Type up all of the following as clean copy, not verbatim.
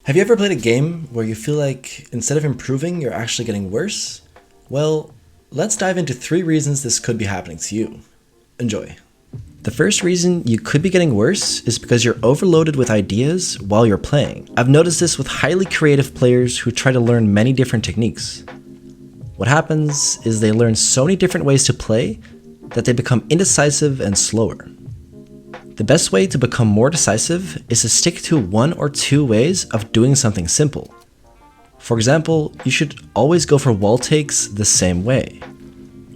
Have you ever played a game where you feel like instead of improving, you're actually getting worse? Well, let's dive into 3 reasons this could be happening to you. Enjoy. The first reason you could be getting worse is because you're overloaded with ideas while you're playing. I've noticed this with highly creative players who try to learn many different techniques. What happens is they learn so many different ways to play that they become indecisive and slower. The best way to become more decisive is to stick to 1 or 2 ways of doing something simple. For example, you should always go for wall takes the same way.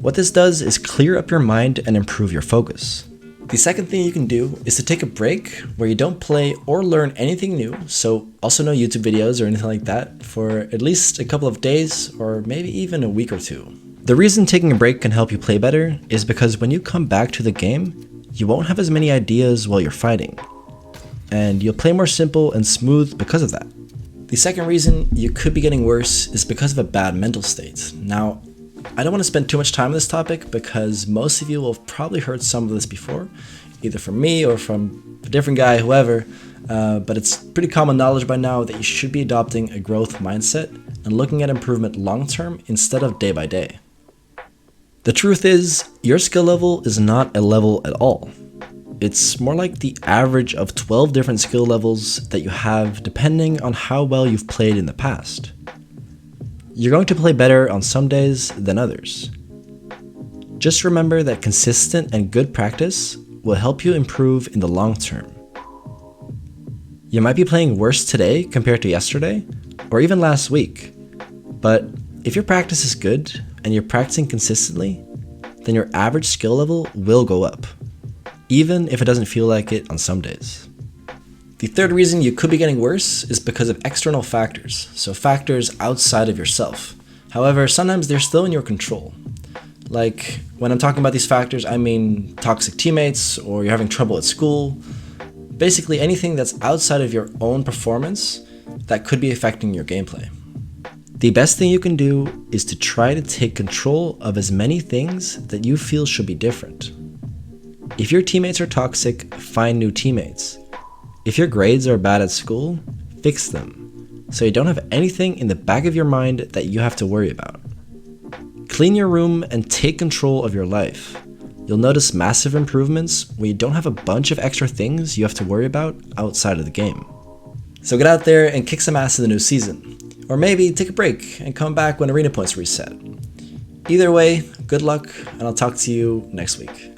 What this does is clear up your mind and improve your focus. The second thing you can do is to take a break where you don't play or learn anything new, so also no YouTube videos or anything like that, for at least a couple of days or maybe even a week or 2. The reason taking a break can help you play better is because when you come back to the game, you won't have as many ideas while you're fighting, and you'll play more simple and smooth because of that. The second reason you could be getting worse is because of a bad mental state. Now, I don't want to spend too much time on this topic because most of you will have probably heard some of this before, either from me or from a different guy, whoever, but it's pretty common knowledge by now that you should be adopting a growth mindset and looking at improvement long term instead of day by day. The truth is, your skill level is not a level at all. It's more like the average of 12 different skill levels that you have depending on how well you've played in the past. You're going to play better on some days than others. Just remember that consistent and good practice will help you improve in the long term. You might be playing worse today compared to yesterday, or even last week, but if your practice is good and you're practicing consistently, then your average skill level will go up, even if it doesn't feel like it on some days. The third reason you could be getting worse is because of external factors, so factors outside of yourself. However, sometimes they're still in your control. Like, when I'm talking about these factors, I mean toxic teammates, or you're having trouble at school. Basically anything that's outside of your own performance that could be affecting your gameplay. The best thing you can do is to try to take control of as many things that you feel should be different. If your teammates are toxic, find new teammates. If your grades are bad at school, fix them, so you don't have anything in the back of your mind that you have to worry about. Clean your room and take control of your life. You'll notice massive improvements when you don't have a bunch of extra things you have to worry about outside of the game. So get out there and kick some ass in the new season. Or maybe take a break and come back when arena points reset. Either way, good luck, and I'll talk to you next week.